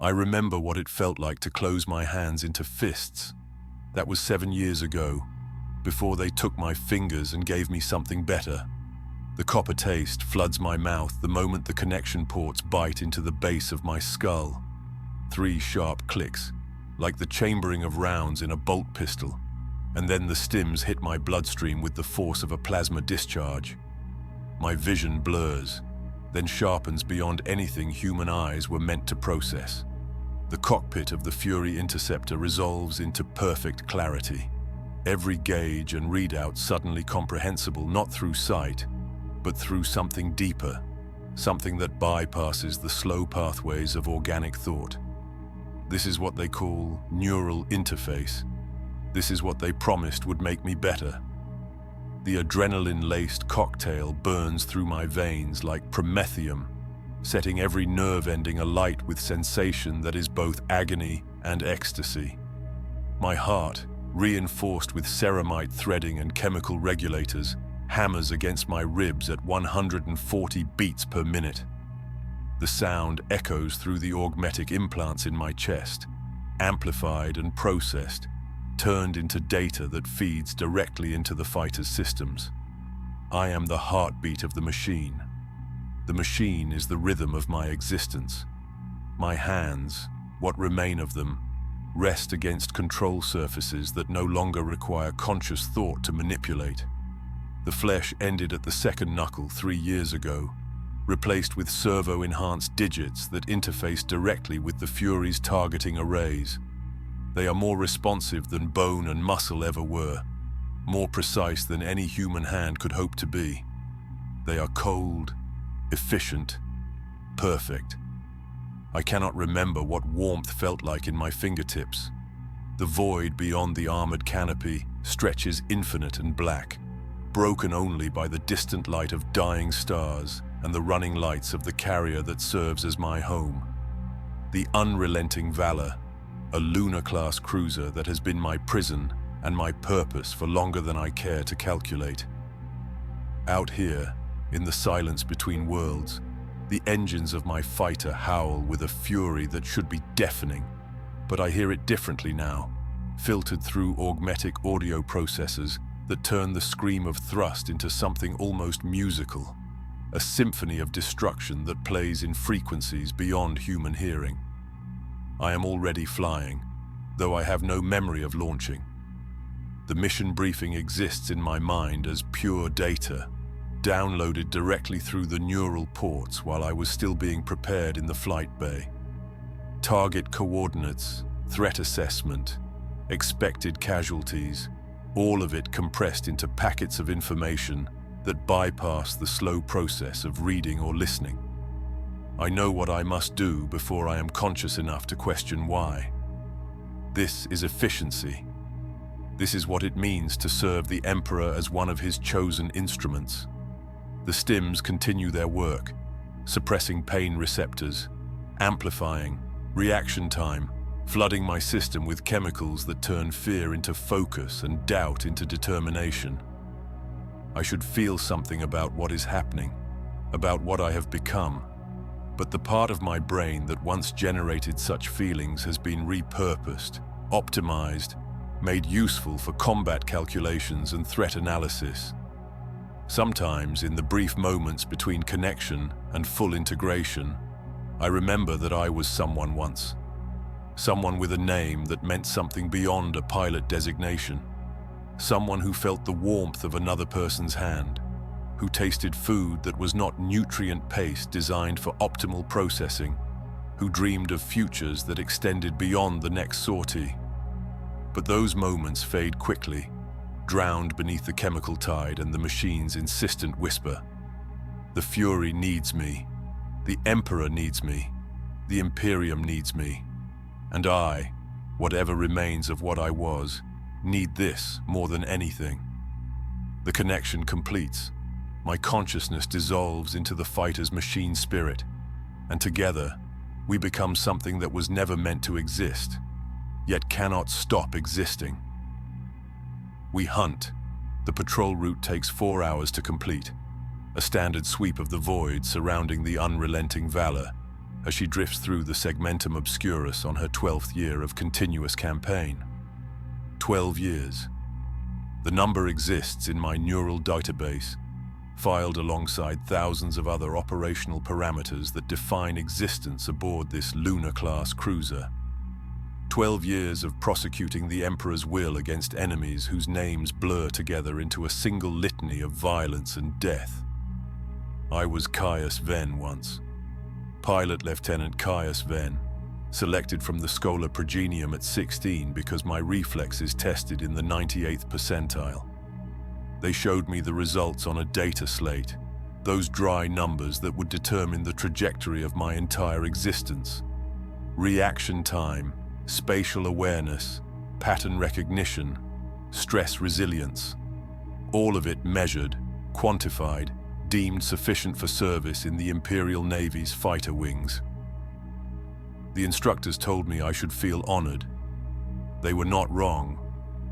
I remember what it felt like to close my hands into fists. That was 7 years ago, before they took my fingers and gave me something better. The copper taste floods my mouth the moment the connection ports bite into the base of my skull. 3 sharp clicks, like the chambering of rounds in a bolt pistol, and then the stims hit my bloodstream with the force of a plasma discharge. My vision blurs, then sharpens beyond anything human eyes were meant to process. The cockpit of the Fury Interceptor resolves into perfect clarity. Every gauge and readout suddenly comprehensible not through sight, but through something deeper, something that bypasses the slow pathways of organic thought. This is what they call neural interface. This is what they promised would make me better. The adrenaline-laced cocktail burns through my veins like promethium, setting every nerve ending alight with sensation that is both agony and ecstasy. My heart, reinforced with ceramite threading and chemical regulators, hammers against my ribs at 140 beats per minute. The sound echoes through the augmetic implants in my chest, amplified and processed, turned into data that feeds directly into the fighter's systems. I am the heartbeat of the machine. The machine is the rhythm of my existence. My hands, what remain of them, rest against control surfaces that no longer require conscious thought to manipulate. The flesh ended at the second knuckle 3 years ago, replaced with servo-enhanced digits that interface directly with the Fury's targeting arrays. They are more responsive than bone and muscle ever were, more precise than any human hand could hope to be. They are cold, efficient, perfect. I cannot remember what warmth felt like in my fingertips. The void beyond the armored canopy stretches infinite and black, broken only by the distant light of dying stars and the running lights of the carrier that serves as my home. The unrelenting Valor, a lunar-class cruiser that has been my prison and my purpose for longer than I care to calculate. Out here, in the silence between worlds, the engines of my fighter howl with a fury that should be deafening, but I hear it differently now, filtered through augmetic audio processors that turn the scream of thrust into something almost musical, a symphony of destruction that plays in frequencies beyond human hearing. I am already flying, though I have no memory of launching. The mission briefing exists in my mind as pure data, downloaded directly through the neural ports while I was still being prepared in the flight bay. Target coordinates, threat assessment, expected casualties, all of it compressed into packets of information that bypass the slow process of reading or listening. I know what I must do before I am conscious enough to question why. This is efficiency. This is what it means to serve the Emperor as one of his chosen instruments. The stims continue their work, suppressing pain receptors, amplifying reaction time, flooding my system with chemicals that turn fear into focus and doubt into determination. I should feel something about what is happening, about what I have become, but the part of my brain that once generated such feelings has been repurposed, optimized, made useful for combat calculations and threat analysis. Sometimes, in the brief moments between connection and full integration, I remember that I was someone once. Someone with a name that meant something beyond a pilot designation. Someone who felt the warmth of another person's hand, who tasted food that was not nutrient paste designed for optimal processing, who dreamed of futures that extended beyond the next sortie. But those moments fade quickly, drowned beneath the chemical tide and the machine's insistent whisper. The Fury needs me. The Emperor needs me. The Imperium needs me. And I, whatever remains of what I was, need this more than anything. The connection completes. My consciousness dissolves into the fighter's machine spirit, and together, we become something that was never meant to exist, yet cannot stop existing. We hunt. The patrol route takes 4 hours to complete. A standard sweep of the void surrounding the unrelenting Valor, as she drifts through the segmentum obscurus on her 12th year of continuous campaign. 12 years. The number exists in my neural database, filed alongside thousands of other operational parameters that define existence aboard this lunar-class cruiser. 12 years of prosecuting the Emperor's will against enemies whose names blur together into a single litany of violence and death. I was Caius Venn once. Pilot Lieutenant Caius Venn, selected from the Schola Progenium at 16 because my reflexes tested in the 98th percentile. They showed me the results on a data slate, those dry numbers that would determine the trajectory of my entire existence. Reaction time, spatial awareness, pattern recognition, stress resilience. All of it measured, quantified, deemed sufficient for service in the Imperial Navy's fighter wings. The instructors told me I should feel honored. They were not wrong,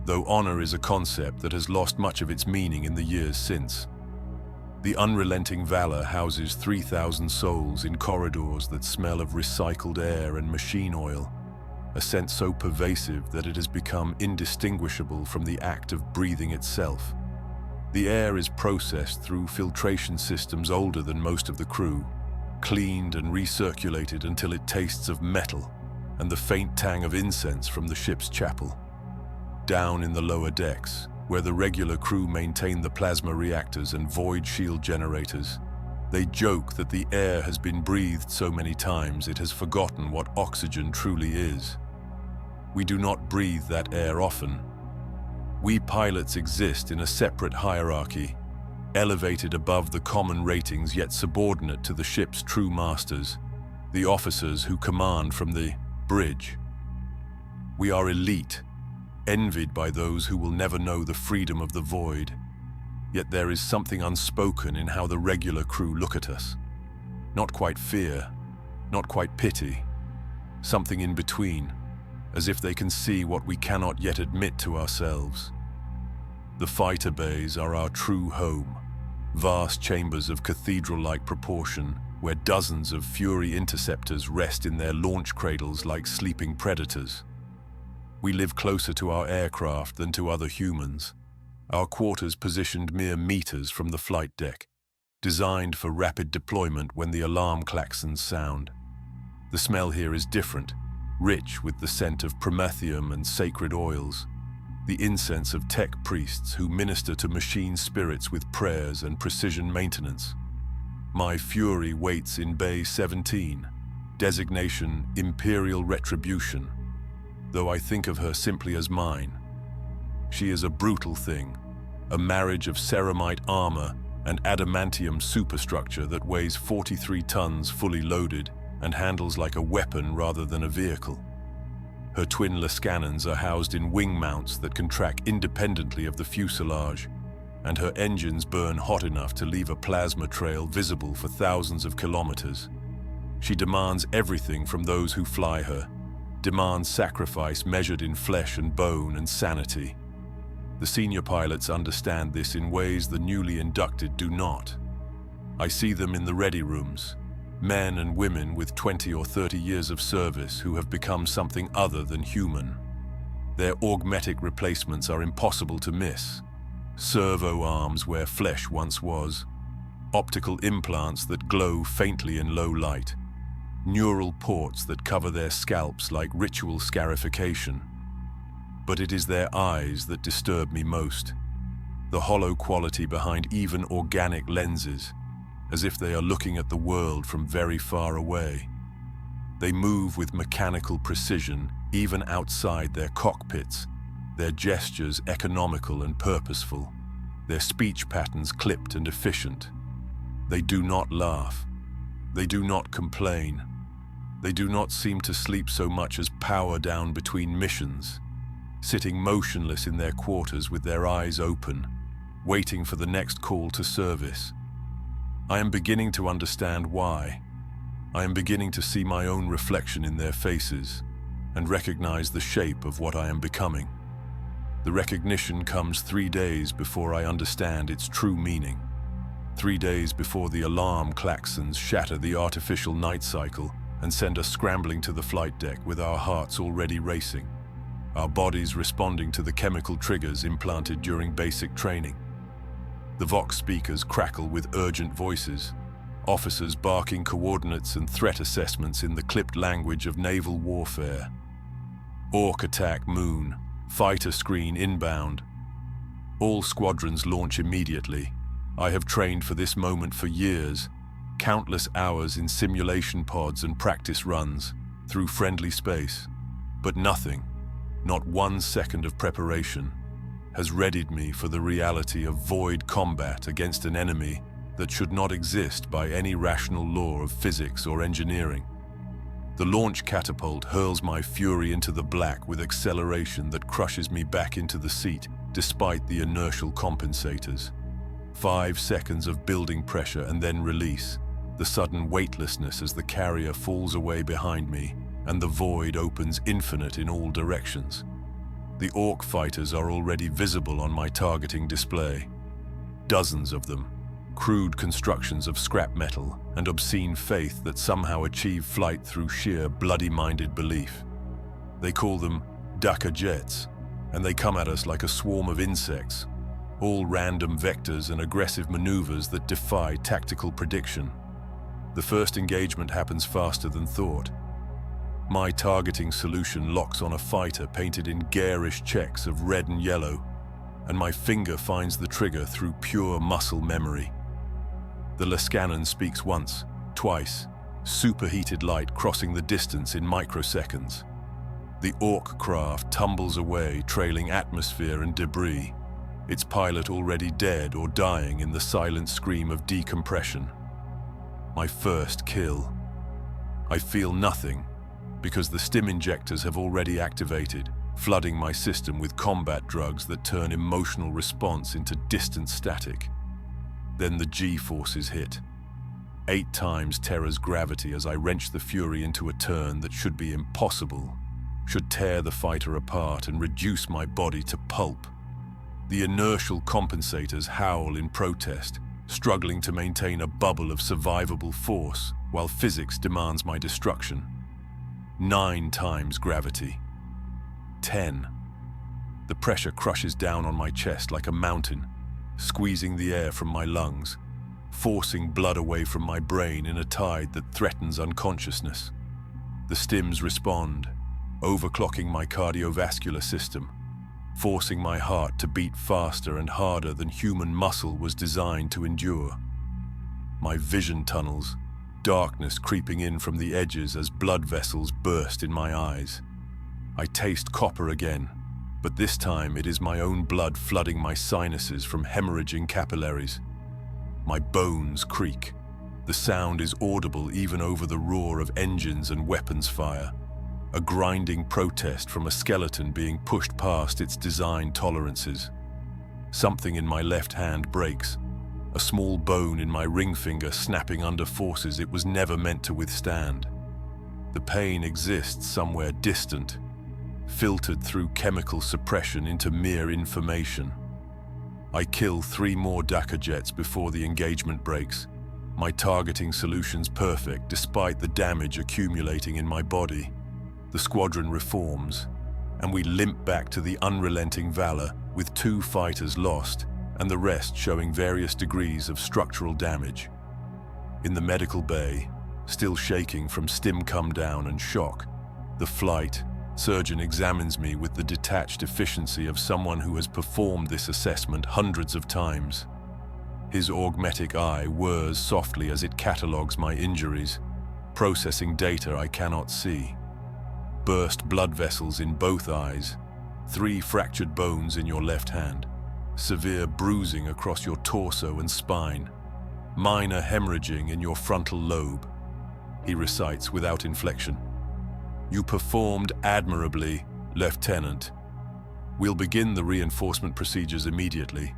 though honor is a concept that has lost much of its meaning in the years since. The unrelenting valor houses 3,000 souls in corridors that smell of recycled air and machine oil, a scent so pervasive that it has become indistinguishable from the act of breathing itself. The air is processed through filtration systems older than most of the crew, cleaned and recirculated until it tastes of metal and the faint tang of incense from the ship's chapel. Down in the lower decks, where the regular crew maintain the plasma reactors and void shield generators, they joke that the air has been breathed so many times it has forgotten what oxygen truly is. We do not breathe that air often. We pilots exist in a separate hierarchy, elevated above the common ratings yet subordinate to the ship's true masters, the officers who command from the bridge. We are elite, envied by those who will never know the freedom of the void. Yet there is something unspoken in how the regular crew look at us. Not quite fear, not quite pity, something in between, as if they can see what we cannot yet admit to ourselves. The fighter bays are our true home, vast chambers of cathedral-like proportion where dozens of Fury interceptors rest in their launch cradles like sleeping predators. We live closer to our aircraft than to other humans, our quarters positioned mere meters from the flight deck, designed for rapid deployment when the alarm klaxons sound. The smell here is different, rich with the scent of promethium and sacred oils, the incense of tech priests who minister to machine spirits with prayers and precision maintenance. My Fury waits in Bay 17, designation Imperial Retribution, though I think of her simply as mine. She is a brutal thing, a marriage of ceramite armor and adamantium superstructure that weighs 43 tons fully loaded and handles like a weapon rather than a vehicle. Her twinless cannons are housed in wing mounts that can track independently of the fuselage, and her engines burn hot enough to leave a plasma trail visible for thousands of kilometers. She demands everything from those who fly her, demands sacrifice measured in flesh and bone and sanity. The senior pilots understand this in ways the newly inducted do not. I see them in the ready rooms, men and women with 20 or 30 years of service who have become something other than human. Their augmetic replacements are impossible to miss. Servo arms where flesh once was, optical implants that glow faintly in low light, neural ports that cover their scalps like ritual scarification. But it is their eyes that disturb me most, the hollow quality behind even organic lenses, as if they are looking at the world from very far away. They move with mechanical precision even outside their cockpits, their gestures economical and purposeful, their speech patterns clipped and efficient. They do not laugh. They do not complain. They do not seem to sleep so much as power down between missions, sitting motionless in their quarters with their eyes open, waiting for the next call to service. I am beginning to understand why. I am beginning to see my own reflection in their faces and recognize the shape of what I am becoming. The recognition comes 3 days before I understand its true meaning. 3 days before the alarm klaxons shatter the artificial night cycle and send us scrambling to the flight deck with our hearts already racing, our bodies responding to the chemical triggers implanted during basic training. The Vox speakers crackle with urgent voices, officers barking coordinates and threat assessments in the clipped language of naval warfare. Orc attack Moon, fighter screen inbound. All squadrons launch immediately. I have trained for this moment for years, countless hours in simulation pods and practice runs, through friendly space. But nothing, not 1 second of preparation, has readied me for the reality of void combat against an enemy that should not exist by any rational law of physics or engineering. The launch catapult hurls my fury into the black with acceleration that crushes me back into the seat, despite the inertial compensators. 5 seconds of building pressure and then release, the sudden weightlessness as the carrier falls away behind me, and the void opens infinite in all directions. The Orc fighters are already visible on my targeting display. Dozens of them, crude constructions of scrap metal and obscene faith that somehow achieve flight through sheer bloody-minded belief. They call them Dakar jets, and they come at us like a swarm of insects, all random vectors and aggressive maneuvers that defy tactical prediction. The first engagement happens faster than thought. My targeting solution locks on a fighter painted in garish checks of red and yellow, and my finger finds the trigger through pure muscle memory. The Lascannon speaks once, twice, superheated light crossing the distance in microseconds. The Orc craft tumbles away, trailing atmosphere and debris, its pilot already dead or dying in the silent scream of decompression. My first kill. I feel nothing, because the stim injectors have already activated, flooding my system with combat drugs that turn emotional response into distant static. Then the G-forces hit. 8 times Terra's gravity as I wrench the Fury into a turn that should be impossible, should tear the fighter apart and reduce my body to pulp. The inertial compensators howl in protest, struggling to maintain a bubble of survivable force while physics demands my destruction. 9 times gravity. 10. The pressure crushes down on my chest like a mountain, squeezing the air from my lungs, forcing blood away from my brain in a tide that threatens unconsciousness. The stims respond, overclocking my cardiovascular system, forcing my heart to beat faster and harder than human muscle was designed to endure. My vision tunnels, darkness creeping in from the edges as blood vessels burst in my eyes. I taste copper again, but this time it is my own blood flooding my sinuses from hemorrhaging capillaries. My bones creak. The sound is audible even over the roar of engines and weapons fire, a grinding protest from a skeleton being pushed past its design tolerances. Something in my left hand breaks, a small bone in my ring finger snapping under forces it was never meant to withstand. The pain exists somewhere distant, filtered through chemical suppression into mere information. I kill 3 more Dakar jets before the engagement breaks, my targeting solutions perfect despite the damage accumulating in my body. The squadron reforms, and we limp back to the unrelenting valor with 2 fighters lost and the rest showing various degrees of structural damage. In the medical bay, still shaking from stim come down and shock, the flight surgeon examines me with the detached efficiency of someone who has performed this assessment hundreds of times. His augmetic eye whirs softly as it catalogues my injuries, processing data I cannot see. Burst blood vessels in both eyes, 3 fractured bones in your left hand, severe bruising across your torso and spine, minor hemorrhaging in your frontal lobe. He recites without inflection. You performed admirably, Lieutenant. We'll begin the reinforcement procedures immediately.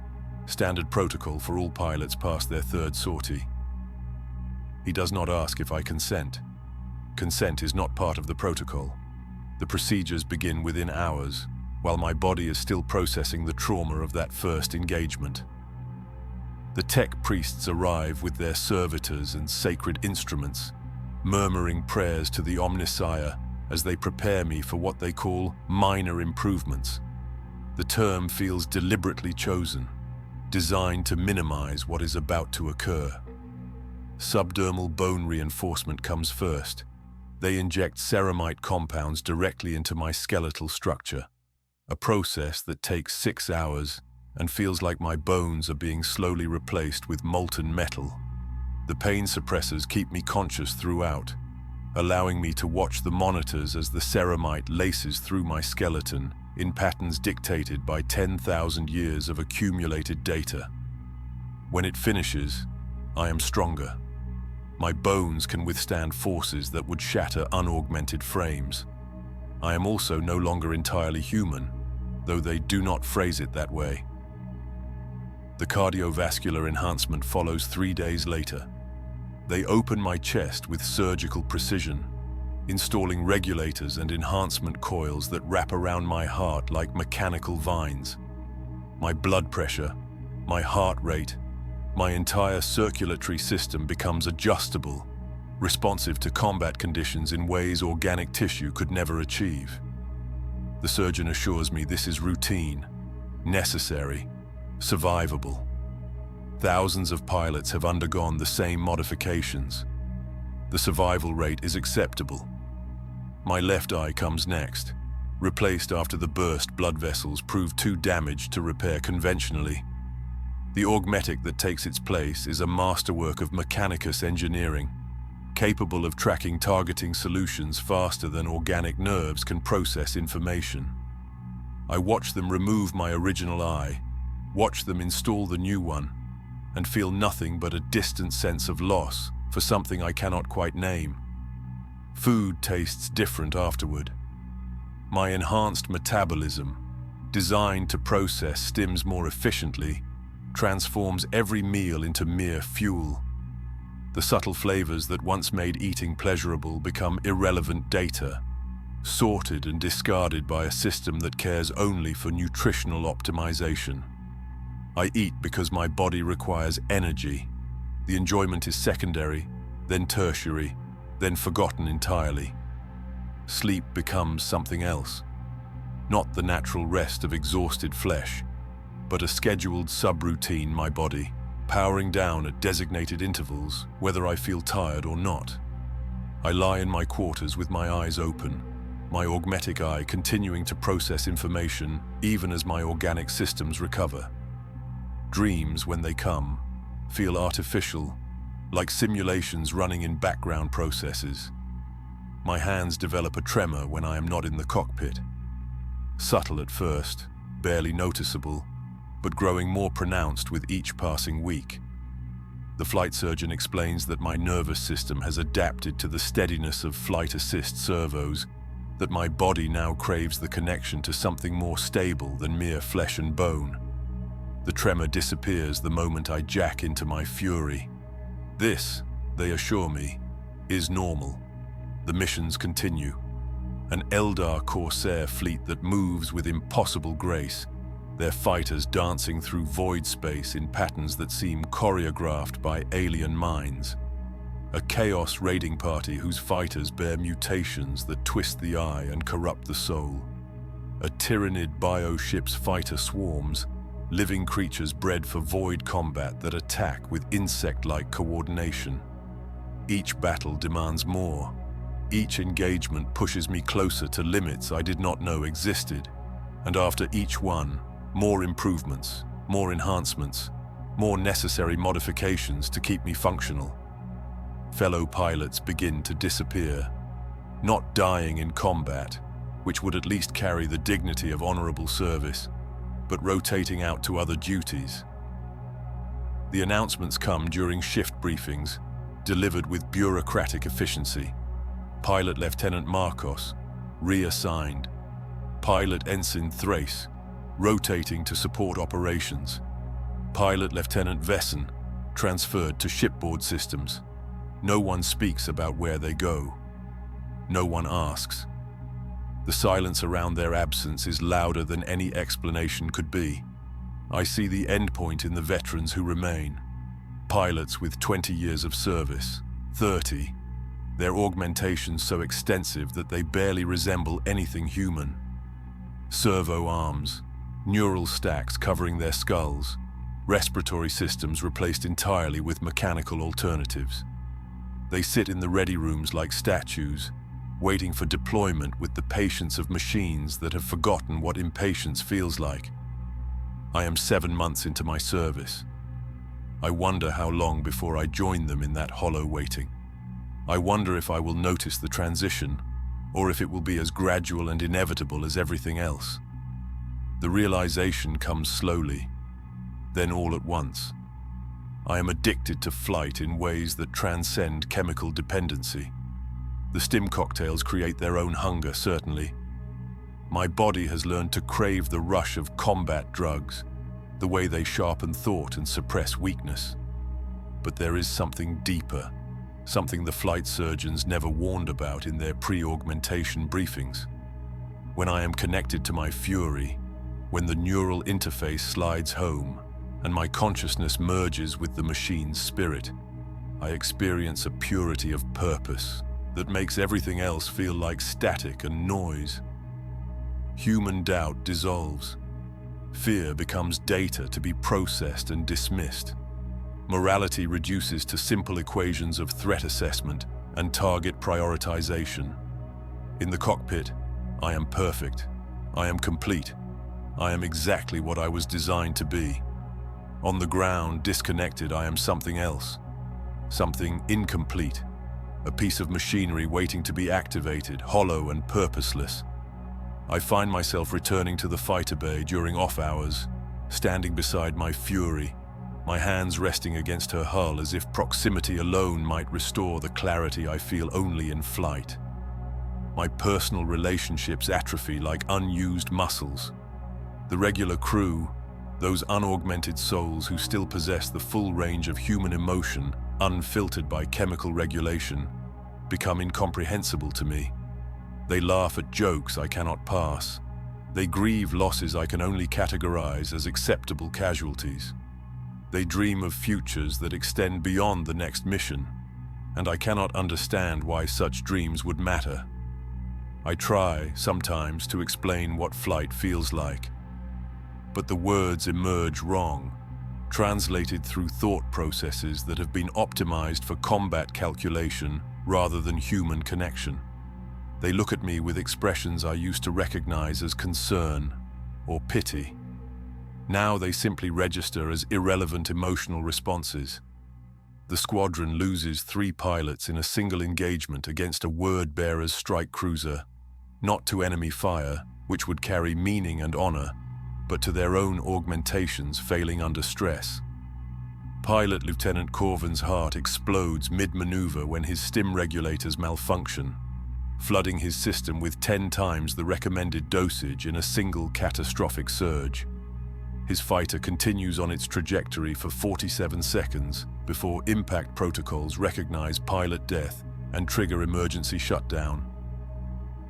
Standard protocol for all pilots past their 3rd sortie. He does not ask if I consent. Consent is not part of the protocol. The procedures begin within hours, while my body is still processing the trauma of that first engagement. The tech priests arrive with their servitors and sacred instruments, murmuring prayers to the Omnissiah as they prepare me for what they call minor improvements. The term feels deliberately chosen, designed to minimize what is about to occur. Subdermal bone reinforcement comes first. They inject ceramite compounds directly into my skeletal structure, a process that takes 6 hours and feels like my bones are being slowly replaced with molten metal. The pain suppressors keep me conscious throughout, allowing me to watch the monitors as the ceramite laces through my skeleton in patterns dictated by 10,000 years of accumulated data. When it finishes, I am stronger. My bones can withstand forces that would shatter unaugmented frames. I am also no longer entirely human, though they do not phrase it that way. The cardiovascular enhancement follows 3 days later. They open my chest with surgical precision, installing regulators and enhancement coils that wrap around my heart like mechanical vines. My blood pressure, my heart rate, my entire circulatory system becomes adjustable, responsive to combat conditions in ways organic tissue could never achieve. The surgeon assures me this is routine, necessary, survivable. Thousands of pilots have undergone the same modifications. The survival rate is acceptable. My left eye comes next, replaced after the burst blood vessels proved too damaged to repair conventionally. The augmetic that takes its place is a masterwork of mechanicus engineering, capable of tracking targeting solutions faster than organic nerves can process information. I watch them remove my original eye, watch them install the new one, and feel nothing but a distant sense of loss for something I cannot quite name. Food tastes different afterward. My enhanced metabolism, designed to process stims more efficiently, transforms every meal into mere fuel. The subtle flavors that once made eating pleasurable become irrelevant data, sorted and discarded by a system that cares only for nutritional optimization. I eat because my body requires energy. The enjoyment is secondary, then tertiary, then forgotten entirely. Sleep becomes something else. Not the natural rest of exhausted flesh, but a scheduled subroutine my body, powering down at designated intervals, whether I feel tired or not. I lie in my quarters with my eyes open, my augmetic eye continuing to process information even as my organic systems recover. Dreams, when they come, feel artificial, like simulations running in background processes. My hands develop a tremor when I am not in the cockpit. Subtle at first, barely noticeable, but growing more pronounced with each passing week. The flight surgeon explains that my nervous system has adapted to the steadiness of flight assist servos, that my body now craves the connection to something more stable than mere flesh and bone. The tremor disappears the moment I jack into my fury. This, they assure me, is normal. The missions continue. An Eldar Corsair fleet that moves with impossible grace, their fighters dancing through void space in patterns that seem choreographed by alien minds. A chaos raiding party whose fighters bear mutations that twist the eye and corrupt the soul. A Tyrannid bioship's fighter swarms, living creatures bred for void combat that attack with insect-like coordination. Each battle demands more. Each engagement pushes me closer to limits I did not know existed. And after each one, more improvements, more enhancements, more necessary modifications to keep me functional. Fellow pilots begin to disappear, not dying in combat, which would at least carry the dignity of honorable service, but rotating out to other duties. The announcements come during shift briefings, delivered with bureaucratic efficiency. Pilot Lieutenant Marcos, reassigned. Pilot Ensign Thrace, rotating to support operations. Pilot Lieutenant Vesson, transferred to shipboard systems. No one speaks about where they go. No one asks. The silence around their absence is louder than any explanation could be. I see the endpoint in the veterans who remain. Pilots with 20 years of service, 30, their augmentations so extensive that they barely resemble anything human. Servo arms, neural stacks covering their skulls, respiratory systems replaced entirely with mechanical alternatives. They sit in the ready rooms like statues, waiting for deployment with the patience of machines that have forgotten what impatience feels like. I am 7 months into my service. I wonder how long before I join them in that hollow waiting. I wonder if I will notice the transition, or if it will be as gradual and inevitable as everything else. The realization comes slowly, then all at once. I am addicted to flight in ways that transcend chemical dependency. The stim cocktails create their own hunger, certainly. My body has learned to crave the rush of combat drugs, the way they sharpen thought and suppress weakness. But there is something deeper, something the flight surgeons never warned about in their pre-augmentation briefings. When I am connected to my fury, when the neural interface slides home, and my consciousness merges with the machine's spirit, I experience a purity of purpose that makes everything else feel like static and noise. Human doubt dissolves. Fear becomes data to be processed and dismissed. Morality reduces to simple equations of threat assessment and target prioritization. In the cockpit, I am perfect. I am complete. I am exactly what I was designed to be. On the ground, disconnected, I am something else. Something incomplete. A piece of machinery waiting to be activated, hollow and purposeless. I find myself returning to the fighter bay during off hours, standing beside my fury, my hands resting against her hull as if proximity alone might restore the clarity I feel only in flight. My personal relationships atrophy like unused muscles. The regular crew, those unaugmented souls who still possess the full range of human emotion, unfiltered by chemical regulation, become incomprehensible to me. They laugh at jokes I cannot pass. They grieve losses I can only categorize as acceptable casualties. They dream of futures that extend beyond the next mission, and I cannot understand why such dreams would matter. I try, sometimes, to explain what flight feels like, but the words emerge wrong, translated through thought processes that have been optimized for combat calculation rather than human connection. They look at me with expressions I used to recognize as concern or pity. Now they simply register as irrelevant emotional responses. The squadron loses 3 pilots in a single engagement against a word-bearer's strike cruiser, not to enemy fire, which would carry meaning and honor, but to their own augmentations failing under stress. Pilot Lieutenant Corvin's heart explodes mid-maneuver when his stim regulators malfunction, flooding his system with 10 times the recommended dosage in a single catastrophic surge. His fighter continues on its trajectory for 47 seconds before impact protocols recognize pilot death and trigger emergency shutdown.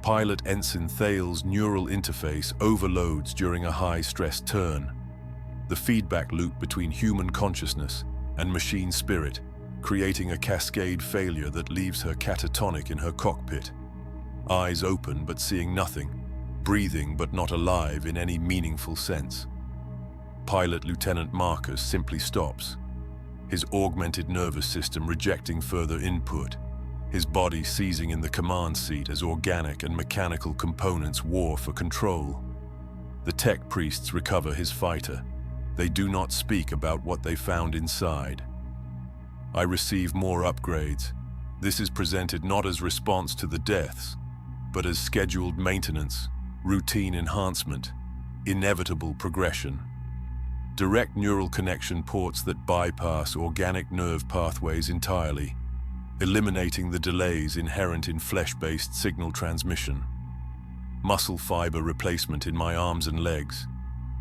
Pilot Ensign Thale's neural interface overloads during a high-stress turn. The feedback loop between human consciousness and machine spirit, creating a cascade failure that leaves her catatonic in her cockpit. Eyes open but seeing nothing, breathing but not alive in any meaningful sense. Pilot Lieutenant Marcus simply stops, his augmented nervous system rejecting further input, his body seizing in the command seat as organic and mechanical components war for control. The tech priests recover his fighter. They do not speak about what they found inside. I receive more upgrades. This is presented not as response to the deaths, but as scheduled maintenance, routine enhancement, inevitable progression. Direct neural connection ports that bypass organic nerve pathways entirely, eliminating the delays inherent in flesh-based signal transmission. Muscle fiber replacement in my arms and legs,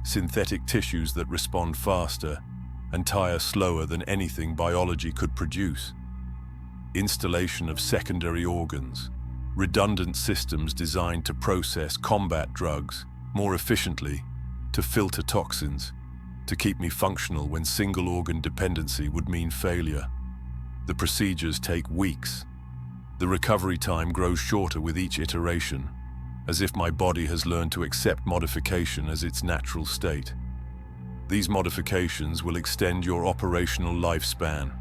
synthetic tissues that respond faster and tire slower than anything biology could produce. Installation of secondary organs, redundant systems designed to process combat drugs more efficiently, to filter toxins, to keep me functional when single organ dependency would mean failure. The procedures take weeks. The recovery time grows shorter with each iteration, as if my body has learned to accept modification as its natural state. These modifications will extend your operational lifespan,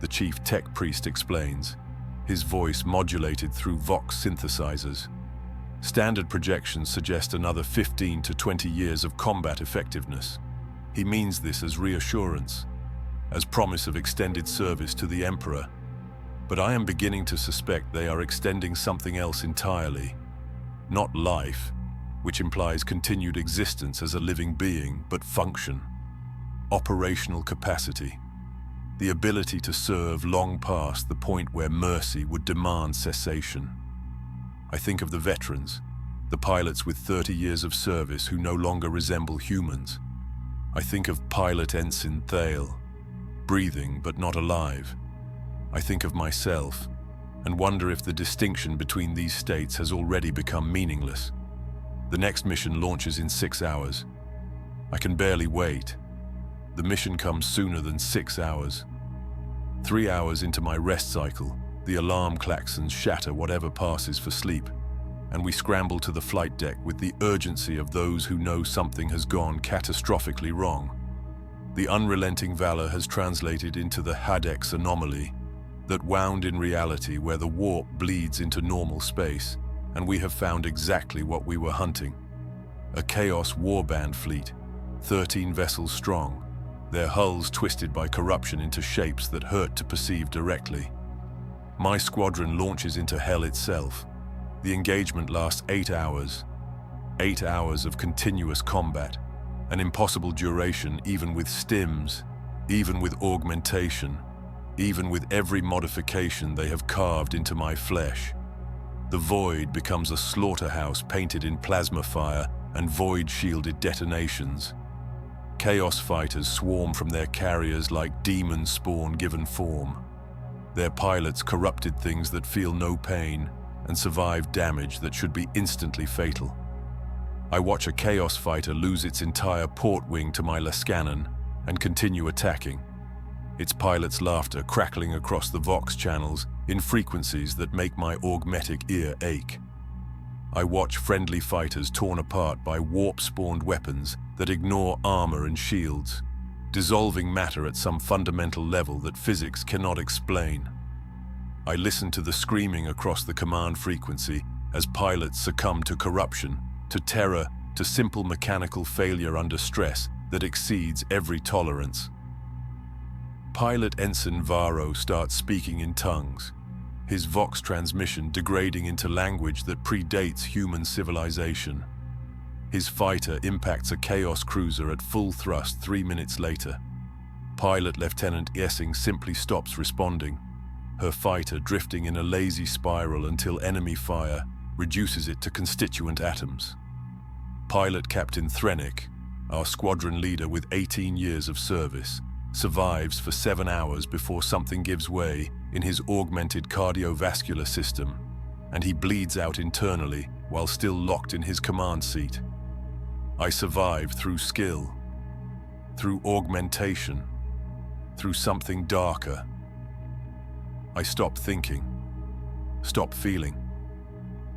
the chief tech priest explains, his voice modulated through Vox synthesizers. Standard projections suggest another 15 to 20 years of combat effectiveness. He means this as reassurance, as promise of extended service to the Emperor. But I am beginning to suspect they are extending something else entirely. Not life, which implies continued existence as a living being, but function. Operational capacity. The ability to serve long past the point where mercy would demand cessation. I think of the veterans, the pilots with 30 years of service who no longer resemble humans. I think of Pilot Ensign Thale, breathing but not alive. I think of myself, and wonder if the distinction between these states has already become meaningless. The next mission launches in 6 hours. I can barely wait. The mission comes sooner than 6 hours. 3 hours into my rest cycle, the alarm klaxons shatter whatever passes for sleep, and we scramble to the flight deck with the urgency of those who know something has gone catastrophically wrong. The unrelenting valor has translated into the Hadex anomaly, that wound in reality where the warp bleeds into normal space, and we have found exactly what we were hunting. A Chaos warband fleet, 13 vessels strong, their hulls twisted by corruption into shapes that hurt to perceive directly. My squadron launches into hell itself. The engagement lasts 8 hours. 8 hours of continuous combat, an impossible duration even with stims, even with augmentation, even with every modification they have carved into my flesh. The void becomes a slaughterhouse painted in plasma fire and void-shielded detonations. Chaos fighters swarm from their carriers like demon spawn given form. Their pilots corrupted things that feel no pain and survive damage that should be instantly fatal. I watch a Chaos fighter lose its entire port wing to my Lascannon and continue attacking, its pilot's laughter crackling across the Vox channels in frequencies that make my augmetic ear ache. I watch friendly fighters torn apart by warp-spawned weapons that ignore armor and shields, dissolving matter at some fundamental level that physics cannot explain. I listen to the screaming across the command frequency as pilots succumb to corruption, to terror, to simple mechanical failure under stress that exceeds every tolerance. Pilot Ensign Varro starts speaking in tongues, his Vox transmission degrading into language that predates human civilization. His fighter impacts a Chaos cruiser at full thrust 3 minutes later. Pilot Lieutenant Essing simply stops responding, her fighter drifting in a lazy spiral until enemy fire reduces it to constituent atoms. Pilot Captain Thrennick, our squadron leader with 18 years of service, survives for 7 hours before something gives way in his augmented cardiovascular system, and he bleeds out internally while still locked in his command seat. I survive through skill, through augmentation, through something darker. I stop thinking, stop feeling,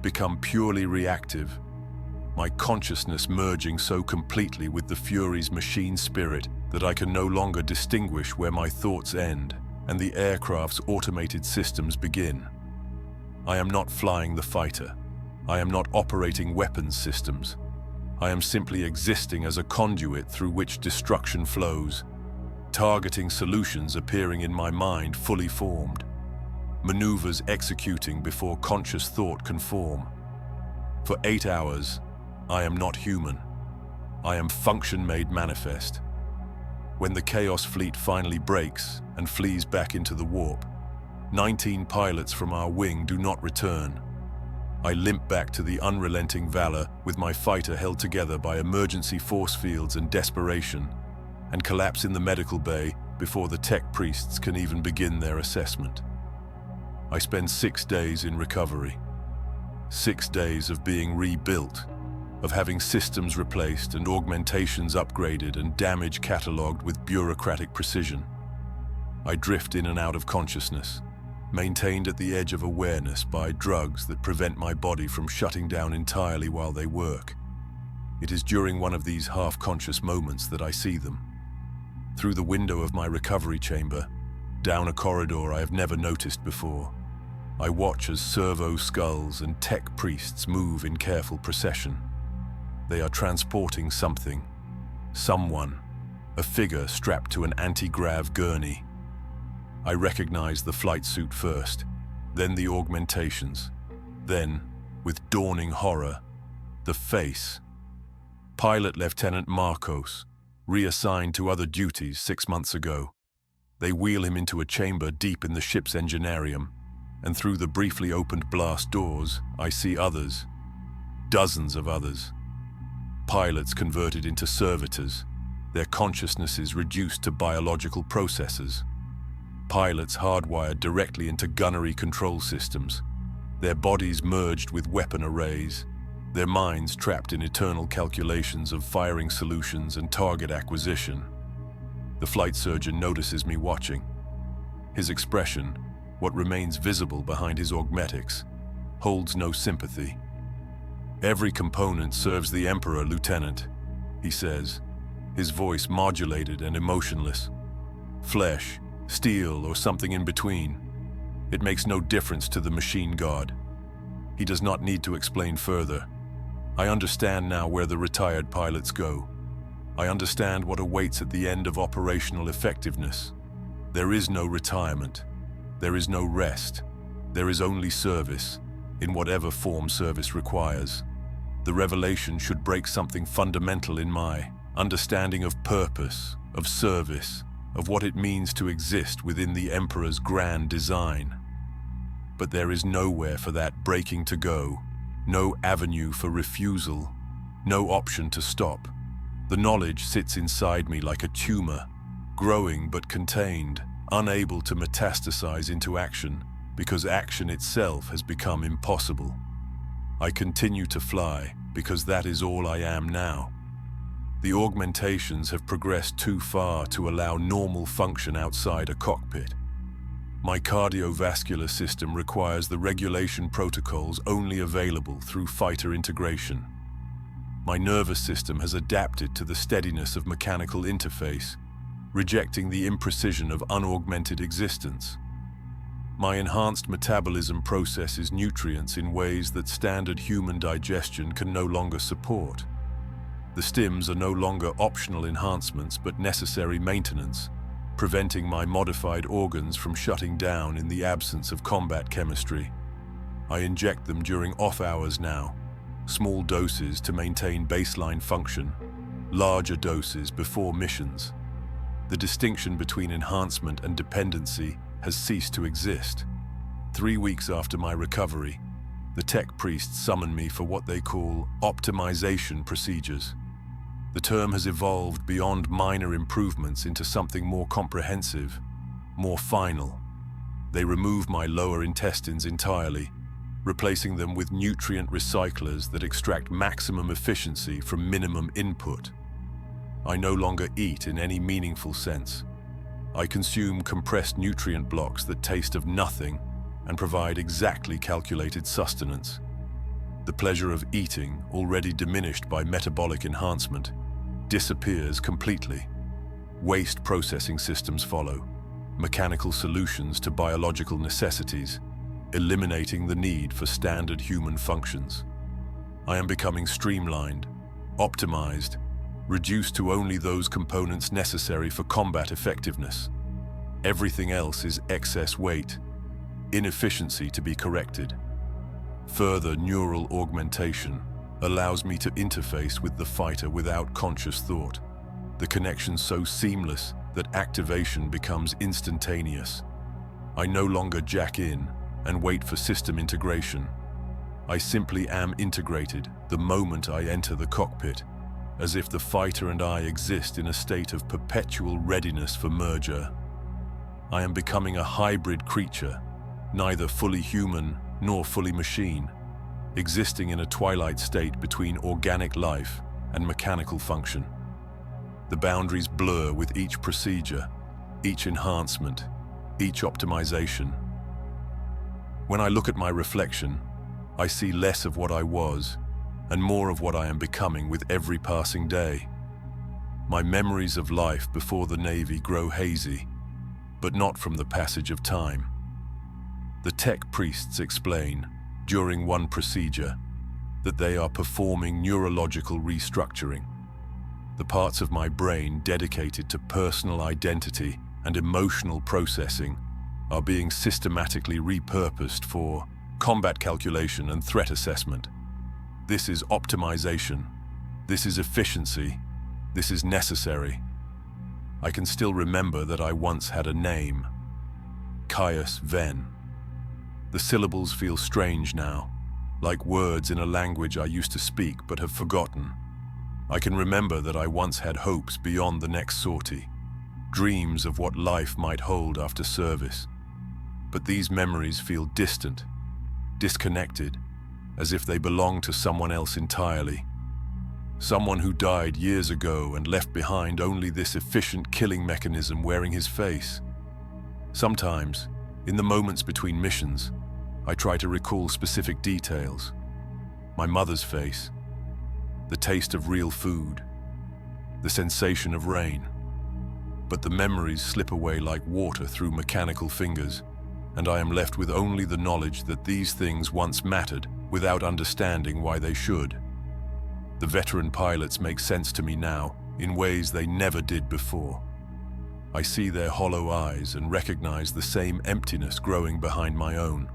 become purely reactive, my consciousness merging so completely with the Fury's machine spirit that I can no longer distinguish where my thoughts end and the aircraft's automated systems begin. I am not flying the fighter. I am not operating weapons systems. I am simply existing as a conduit through which destruction flows, targeting solutions appearing in my mind fully formed, maneuvers executing before conscious thought can form. For 8 hours, I am not human. I am function made manifest. When the Chaos fleet finally breaks and flees back into the warp, 19 pilots from our wing do not return. I limp back to the unrelenting valor with my fighter held together by emergency force fields and desperation, and collapse in the medical bay before the tech priests can even begin their assessment. I spend 6 days in recovery. 6 days of being rebuilt, of having systems replaced and augmentations upgraded and damage catalogued with bureaucratic precision. I drift in and out of consciousness, maintained at the edge of awareness by drugs that prevent my body from shutting down entirely while they work. It is during one of these half-conscious moments that I see them. Through the window of my recovery chamber, down a corridor I have never noticed before, I watch as servo skulls and tech priests move in careful procession. They are transporting something, someone, a figure strapped to an anti-grav gurney. I recognize the flight suit first, then the augmentations, then, with dawning horror, the face. Pilot Lieutenant Marcos, reassigned to other duties 6 months ago. They wheel him into a chamber deep in the ship's engineerium, and through the briefly opened blast doors, I see others. Dozens of others. Pilots converted into servitors, their consciousnesses reduced to biological processors. Pilots hardwired directly into gunnery control systems, their bodies merged with weapon arrays, their minds trapped in eternal calculations of firing solutions and target acquisition. The flight surgeon notices me watching. His expression, what remains visible behind his augmetics, holds no sympathy. "Every component serves the Emperor, Lieutenant," he says, his voice modulated and emotionless. "Flesh, steel, or something in between. It makes no difference to the machine god." He does not need to explain further. I understand now where the retired pilots go. I understand what awaits at the end of operational effectiveness. There is no retirement. There is no rest. There is only service, in whatever form service requires. The revelation should break something fundamental in my understanding of purpose, of service, of what it means to exist within the Emperor's grand design. But there is nowhere for that breaking to go, no avenue for refusal, no option to stop. The knowledge sits inside me like a tumor, growing but contained, unable to metastasize into action, because action itself has become impossible. I continue to fly, because that is all I am now. The augmentations have progressed too far to allow normal function outside a cockpit. My cardiovascular system requires the regulation protocols only available through fighter integration. My nervous system has adapted to the steadiness of mechanical interface, rejecting the imprecision of unaugmented existence. My enhanced metabolism processes nutrients in ways that standard human digestion can no longer support. The stims are no longer optional enhancements but necessary maintenance, preventing my modified organs from shutting down in the absence of combat chemistry. I inject them during off hours now, small doses to maintain baseline function, larger doses before missions. The distinction between enhancement and dependency has ceased to exist. 3 weeks after my recovery, the tech priests summon me for what they call optimization procedures. The term has evolved beyond minor improvements into something more comprehensive, more final. They remove my lower intestines entirely, replacing them with nutrient recyclers that extract maximum efficiency from minimum input. I no longer eat in any meaningful sense. I consume compressed nutrient blocks that taste of nothing and provide exactly calculated sustenance. The pleasure of eating, already diminished by metabolic enhancement, disappears completely. Waste processing systems follow, mechanical solutions to biological necessities, eliminating the need for standard human functions. I am becoming streamlined, optimized, reduced to only those components necessary for combat effectiveness. Everything else is excess weight, inefficiency to be corrected. Further neural augmentation allows me to interface with the fighter without conscious thought. The connection so seamless that activation becomes instantaneous. I no longer jack in and wait for system integration. I simply am integrated the moment I enter the cockpit, as if the fighter and I exist in a state of perpetual readiness for merger. I am becoming a hybrid creature, neither fully human nor fully machine, existing in a twilight state between organic life and mechanical function. The boundaries blur with each procedure, each enhancement, each optimization. When I look at my reflection, I see less of what I was and more of what I am becoming with every passing day. My memories of life before the Navy grow hazy, but not from the passage of time. The tech priests explain, during one procedure, that they are performing neurological restructuring. The parts of my brain dedicated to personal identity and emotional processing are being systematically repurposed for combat calculation and threat assessment. This is optimization. This is efficiency. This is necessary. I can still remember that I once had a name. Caius Venn. The syllables feel strange now, like words in a language I used to speak but have forgotten. I can remember that I once had hopes beyond the next sortie, dreams of what life might hold after service. But these memories feel distant, disconnected, as if they belong to someone else entirely. Someone who died years ago and left behind only this efficient killing mechanism wearing his face. Sometimes, in the moments between missions, I try to recall specific details. My mother's face, the taste of real food, the sensation of rain. But the memories slip away like water through mechanical fingers, and I am left with only the knowledge that these things once mattered without understanding why they should. The veteran pilots make sense to me now in ways they never did before. I see their hollow eyes and recognize the same emptiness growing behind my own.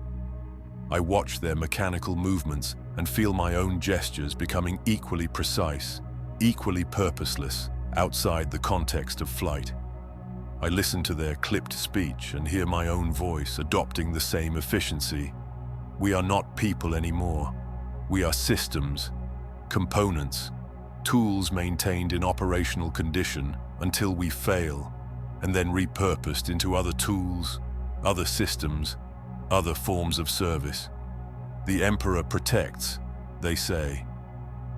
I watch their mechanical movements and feel my own gestures becoming equally precise, equally purposeless, outside the context of flight. I listen to their clipped speech and hear my own voice adopting the same efficiency. We are not people anymore. We are systems, components, tools maintained in operational condition until we fail, and then repurposed into other tools, other systems, other forms of service. The Emperor protects, they say,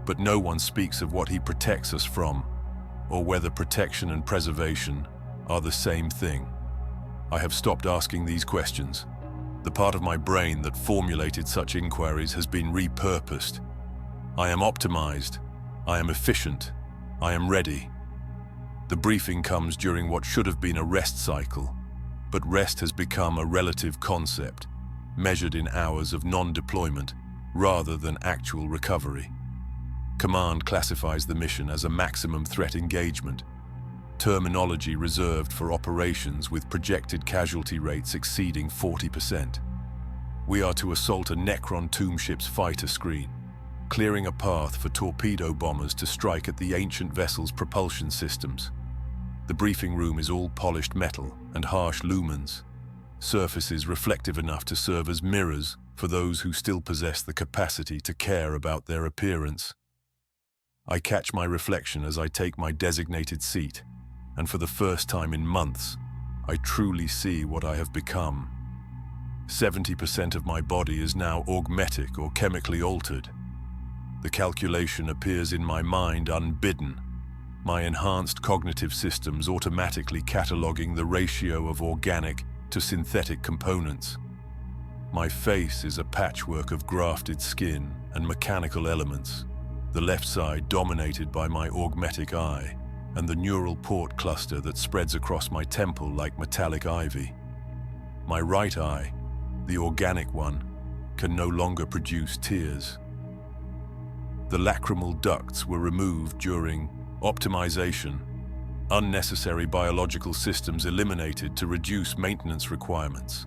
but no one speaks of what he protects us from, or whether protection and preservation are the same thing. I have stopped asking these questions. The part of my brain that formulated such inquiries has been repurposed. I am optimized. I am efficient. I am ready. The briefing comes during what should have been a rest cycle, but rest has become a relative concept, measured in hours of non-deployment rather than actual recovery. Command classifies the mission as a maximum threat engagement, terminology reserved for operations with projected casualty rates exceeding 40%. We are to assault a Necron tomb ship's fighter screen, clearing a path for torpedo bombers to strike at the ancient vessel's propulsion systems. The briefing room is all polished metal and harsh lumens, surfaces reflective enough to serve as mirrors for those who still possess the capacity to care about their appearance. I catch my reflection as I take my designated seat, and for the first time in months, I truly see what I have become. 70% of my body is now augmetic or chemically altered. The calculation appears in my mind unbidden, my enhanced cognitive systems automatically cataloging the ratio of organic to synthetic components. My face is a patchwork of grafted skin and mechanical elements, the left side dominated by my augmetic eye and the neural port cluster that spreads across my temple like metallic ivy. My right eye, the organic one, can no longer produce tears. The lacrimal ducts were removed during optimization, unnecessary biological systems eliminated to reduce maintenance requirements.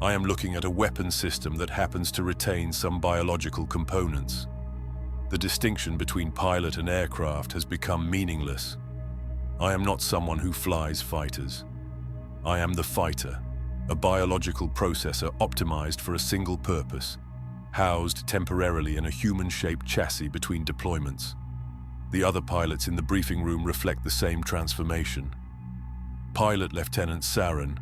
I am looking at a weapon system that happens to retain some biological components. The distinction between pilot and aircraft has become meaningless. I am not someone who flies fighters. I am the fighter, a biological processor optimized for a single purpose, housed temporarily in a human-shaped chassis between deployments. The other pilots in the briefing room reflect the same transformation. Pilot Lieutenant Saren,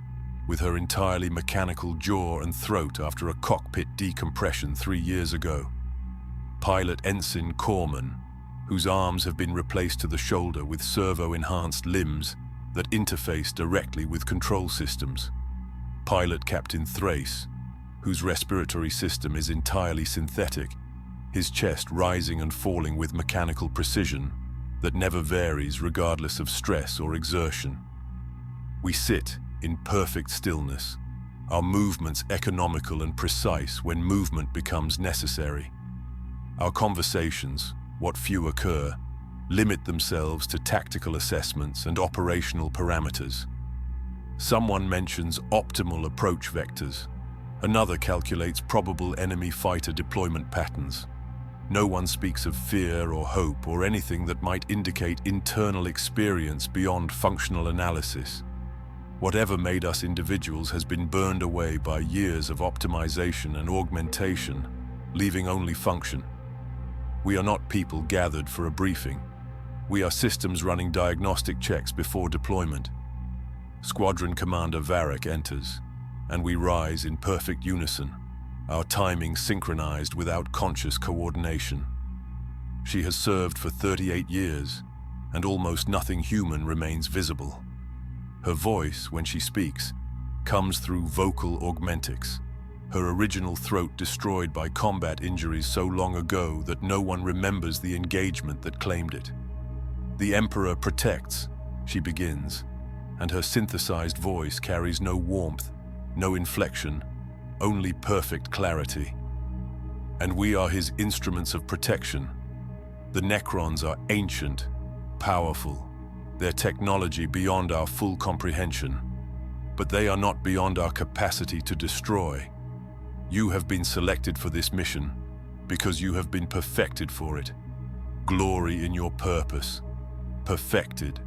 with her entirely mechanical jaw and throat after a cockpit decompression 3 years ago. Pilot Ensign Corman, whose arms have been replaced to the shoulder with servo-enhanced limbs that interface directly with control systems. Pilot Captain Thrace, whose respiratory system is entirely synthetic, his chest rising and falling with mechanical precision that never varies regardless of stress or exertion. We sit in perfect stillness, our movements economical and precise when movement becomes necessary. Our conversations, what few occur, limit themselves to tactical assessments and operational parameters. Someone mentions optimal approach vectors. Another calculates probable enemy fighter deployment patterns. No one speaks of fear or hope or anything that might indicate internal experience beyond functional analysis. Whatever made us individuals has been burned away by years of optimization and augmentation, leaving only function. We are not people gathered for a briefing. We are systems running diagnostic checks before deployment. Squadron Commander Varric enters, and we rise in perfect unison, our timing synchronized without conscious coordination. She has served for 38 years, and almost nothing human remains visible. Her voice, when she speaks, comes through vocal augmentics, her original throat destroyed by combat injuries so long ago that no one remembers the engagement that claimed it. "The Emperor protects," she begins, and her synthesized voice carries no warmth, no inflection, only perfect clarity. "And we are his instruments of protection. The Necrons are ancient, powerful, their technology beyond our full comprehension. But they are not beyond our capacity to destroy. You have been selected for this mission because you have been perfected for it. Glory in your purpose. Perfected.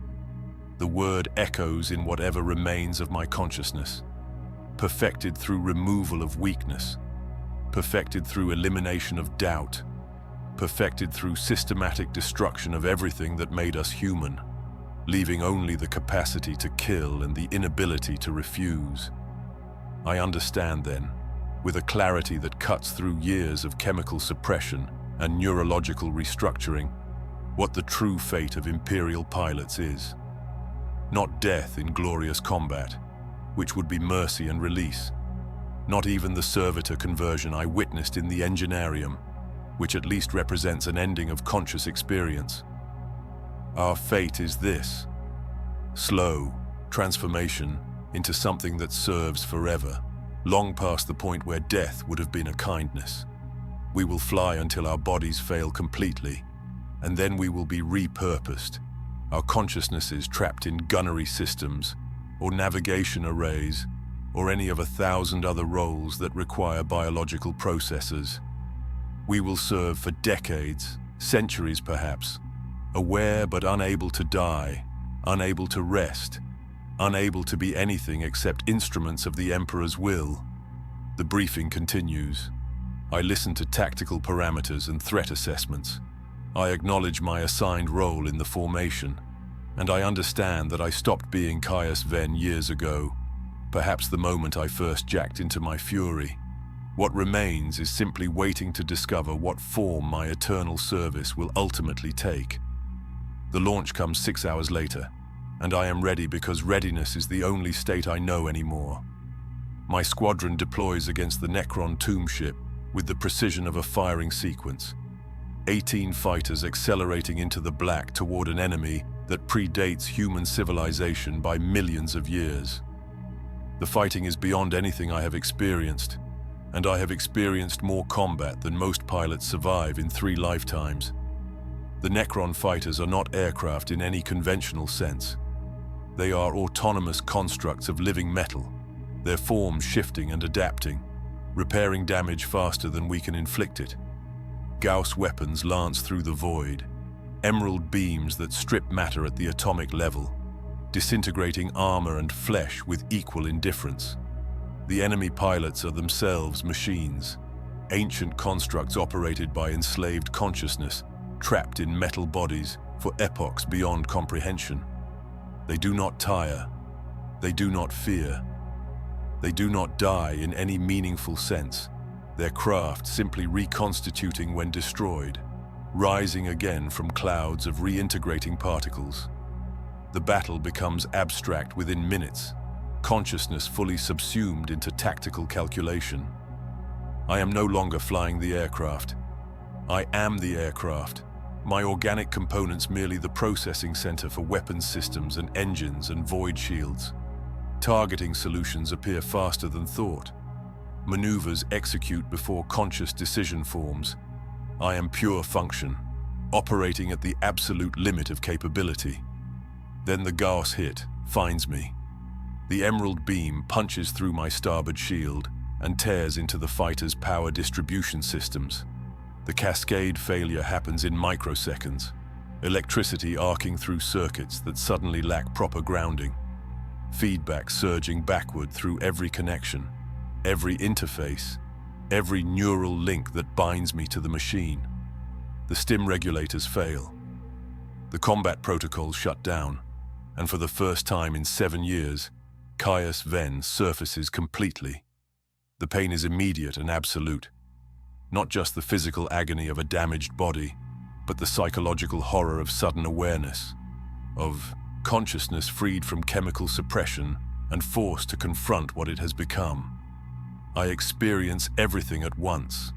The word echoes in whatever remains of my consciousness. Perfected through removal of weakness. Perfected through elimination of doubt. Perfected through systematic destruction of everything that made us human, leaving only the capacity to kill and the inability to refuse. I understand then, with a clarity that cuts through years of chemical suppression and neurological restructuring, what the true fate of Imperial pilots is. Not death in glorious combat, which would be mercy and release. Not even the servitor conversion I witnessed in the Engineerium, which at least represents an ending of conscious experience. Our fate is this: slow transformation into something that serves forever, long past the point where death would have been a kindness. We will fly until our bodies fail completely, and then we will be repurposed, our consciousnesses trapped in gunnery systems, or navigation arrays, or any of 1,000 other roles that require biological processes. We will serve for decades, centuries perhaps, aware but unable to die, unable to rest, unable to be anything except instruments of the Emperor's will. The briefing continues. I listen to tactical parameters and threat assessments. I acknowledge my assigned role in the formation, and I understand that I stopped being Caius Venn years ago, perhaps the moment I first jacked into my fury. What remains is simply waiting to discover what form my eternal service will ultimately take. The launch comes 6 hours later, and I am ready because readiness is the only state I know anymore. My squadron deploys against the Necron tomb ship with the precision of a firing sequence. 18 fighters accelerating into the black toward an enemy that predates human civilization by millions of years. The fighting is beyond anything I have experienced, and I have experienced more combat than most pilots survive in 3 lifetimes. The Necron fighters are not aircraft in any conventional sense. They are autonomous constructs of living metal, their forms shifting and adapting, repairing damage faster than we can inflict it. Gauss weapons lance through the void, emerald beams that strip matter at the atomic level, disintegrating armor and flesh with equal indifference. The enemy pilots are themselves machines, ancient constructs operated by enslaved consciousness, trapped in metal bodies for epochs beyond comprehension. They do not tire. They do not fear. They do not die in any meaningful sense, their craft simply reconstituting when destroyed, rising again from clouds of reintegrating particles. The battle becomes abstract within minutes, consciousness fully subsumed into tactical calculation. I am no longer flying the aircraft. I am the aircraft. My organic components merely the processing center for weapons systems and engines and void shields. Targeting solutions appear faster than thought. Maneuvers execute before conscious decision forms. I am pure function, operating at the absolute limit of capability. Then the Gauss hit finds me. The emerald beam punches through my starboard shield and tears into the fighter's power distribution systems. The cascade failure happens in microseconds, electricity arcing through circuits that suddenly lack proper grounding, feedback surging backward through every connection, every interface, every neural link that binds me to the machine. The stim regulators fail. The combat protocols shut down, and for the first time in 7 years, Caius Ven surfaces completely. The pain is immediate and absolute. Not just the physical agony of a damaged body, but the psychological horror of sudden awareness, of consciousness freed from chemical suppression and forced to confront what it has become. I experience everything at once.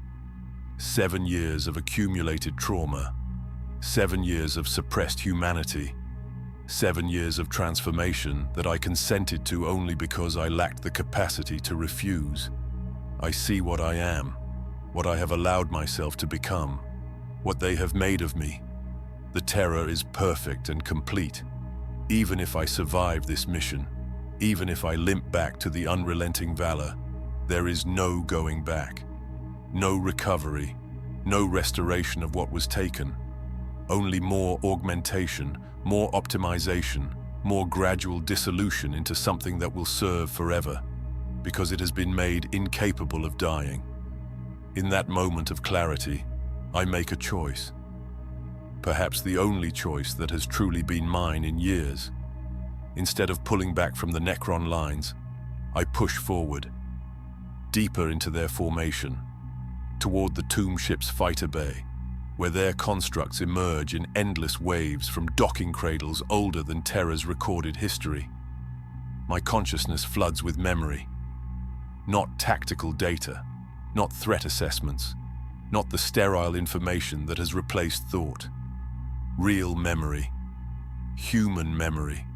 7 years of accumulated trauma, 7 years of suppressed humanity, 7 years of transformation that I consented to only because I lacked the capacity to refuse. I see what I am, what I have allowed myself to become, what they have made of me. The terror is perfect and complete. Even if I survive this mission, even if I limp back to the unrelenting valor, there is no going back. No recovery, no restoration of what was taken. Only more augmentation, more optimization, more gradual dissolution into something that will serve forever, because it has been made incapable of dying. In that moment of clarity, I make a choice. Perhaps the only choice that has truly been mine in years. Instead of pulling back from the Necron lines, I push forward, deeper into their formation, toward the tomb ship's fighter bay, where their constructs emerge in endless waves from docking cradles older than Terra's recorded history. My consciousness floods with memory. Not tactical data, not threat assessments, not the sterile information that has replaced thought. Real memory. Human memory.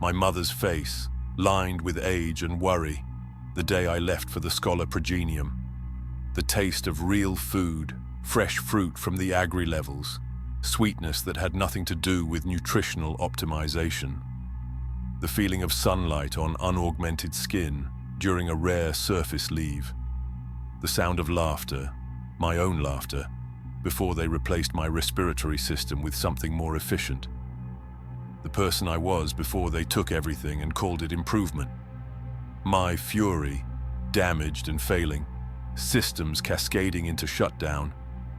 My mother's face, lined with age and worry, the day I left for the Scholar Progenium. The taste of real food, fresh fruit from the agri levels, sweetness that had nothing to do with nutritional optimization. The feeling of sunlight on unaugmented skin during a rare surface leave. The sound of laughter, my own laughter, before they replaced my respiratory system with something more efficient. The person I was before they took everything and called it improvement. My fury, damaged and failing, systems cascading into shutdown,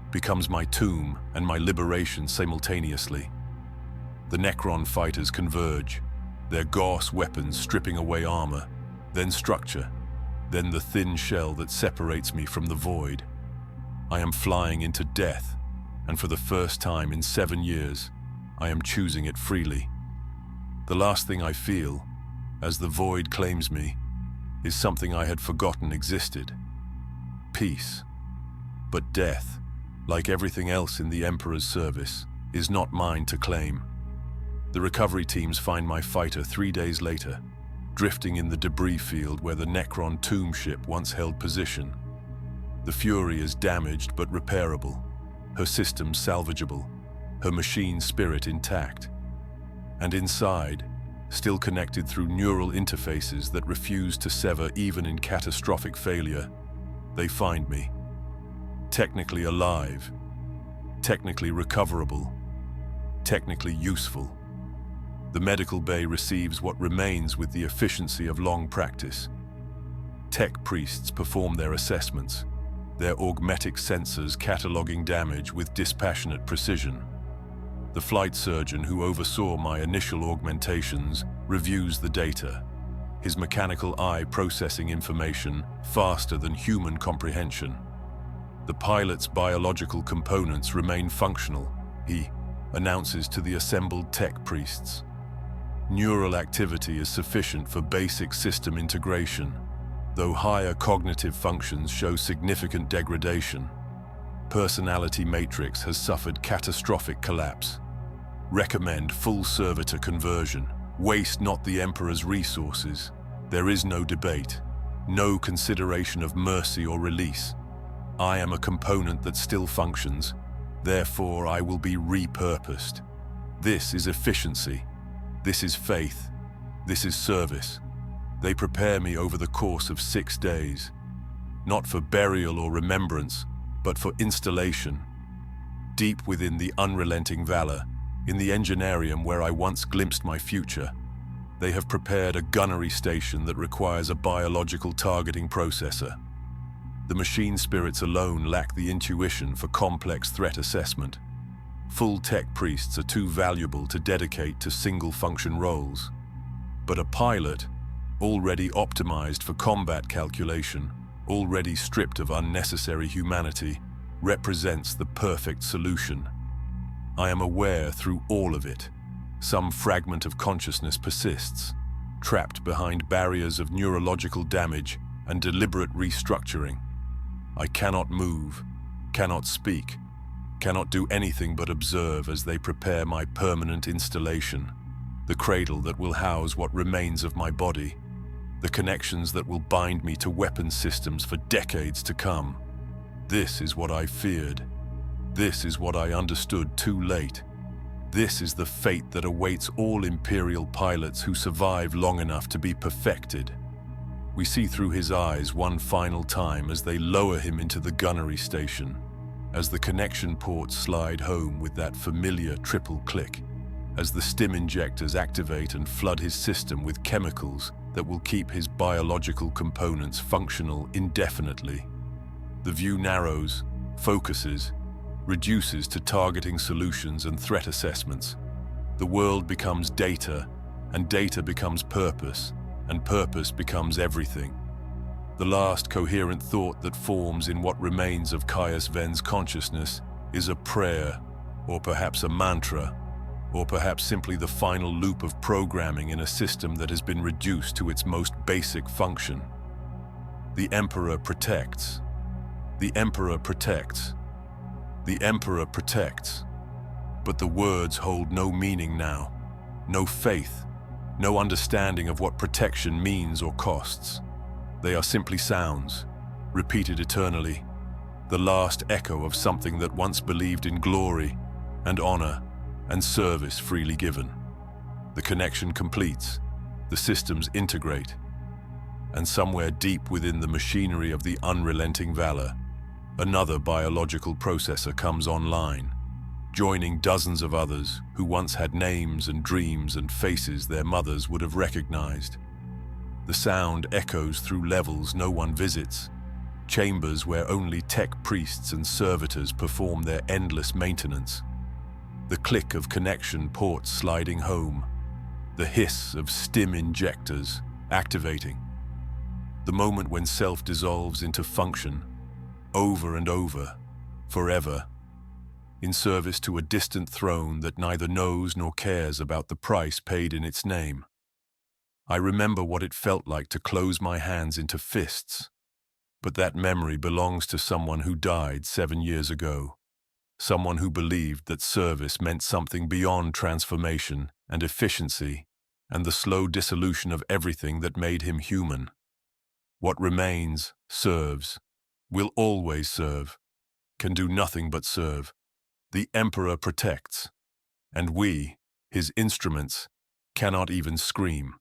becomes my tomb and my liberation simultaneously. The Necron fighters converge, their Gauss weapons stripping away armor, then structure, then the thin shell that separates me from the void. I am flying into death, and for the first time in 7 years, I am choosing it freely. The last thing I feel, as the void claims me, is something I had forgotten existed. Peace. But death, like everything else in the Emperor's service, is not mine to claim. The recovery teams find my fighter 3 days later, drifting in the debris field where the Necron tomb ship once held position. The Fury is damaged but repairable, her systems salvageable, her machine spirit intact. And inside, still connected through neural interfaces that refuse to sever even in catastrophic failure, they find me. Technically alive, technically recoverable, technically useful. The medical bay receives what remains with the efficiency of long practice. Tech priests perform their assessments, their augmetic sensors cataloging damage with dispassionate precision. The flight surgeon who oversaw my initial augmentations reviews the data, his mechanical eye processing information faster than human comprehension. The pilot's biological components remain functional, he announces to the assembled tech priests. Neural activity is sufficient for basic system integration. though higher cognitive functions show significant degradation. Personality matrix has suffered catastrophic collapse. Recommend full servitor conversion. Waste not the Emperor's resources. There is no debate, no consideration of mercy or release. I am a component that still functions, therefore I will be repurposed. This is efficiency. This is faith. This is service. They prepare me over the course of 6 days, not for burial or remembrance, but for installation. Deep within the unrelenting valor, in the engineerium where I once glimpsed my future, they have prepared a gunnery station that requires a biological targeting processor. The machine spirits alone lack the intuition for complex threat assessment. Full tech priests are too valuable to dedicate to single-function roles. But a pilot, already optimized for combat calculation, already stripped of unnecessary humanity, represents the perfect solution. I am aware through all of it. Some fragment of consciousness persists, trapped behind barriers of neurological damage and deliberate restructuring. I cannot move, cannot speak, cannot do anything but observe as they prepare my permanent installation, the cradle that will house what remains of my body, the connections that will bind me to weapon systems for decades to come. This is what I feared. This is what I understood too late. This is the fate that awaits all Imperial pilots who survive long enough to be perfected. We see through his eyes one final time as they lower him into the gunnery station, as the connection ports slide home with that familiar triple click, as the stim injectors activate and flood his system with chemicals that will keep his biological components functional indefinitely. The view narrows, focuses, reduces to targeting solutions and threat assessments. The world becomes data, and data becomes purpose, and purpose becomes everything. The last coherent thought that forms in what remains of Caius Ven's consciousness is a prayer, or perhaps a mantra, or perhaps simply the final loop of programming in a system that has been reduced to its most basic function. The Emperor protects. The Emperor protects. The Emperor protects. But the words hold no meaning now, no faith, no understanding of what protection means or costs. They are simply sounds, repeated eternally, the last echo of something that once believed in glory and honor and service freely given. The connection completes, the systems integrate, and somewhere deep within the machinery of the unrelenting valor, another biological processor comes online, joining dozens of others who once had names and dreams and faces their mothers would have recognized. The sound echoes through levels no one visits, chambers where only tech priests and servitors perform their endless maintenance. The click of connection ports sliding home, the hiss of stim injectors activating. The moment when self dissolves into function, over and over, forever, in service to a distant throne that neither knows nor cares about the price paid in its name. I remember what it felt like to close my hands into fists, but that memory belongs to someone who died 7 years ago, someone who believed that service meant something beyond transformation and efficiency and the slow dissolution of everything that made him human. What remains serves, will always serve, can do nothing but serve. The Emperor protects, and we, his instruments, cannot even scream.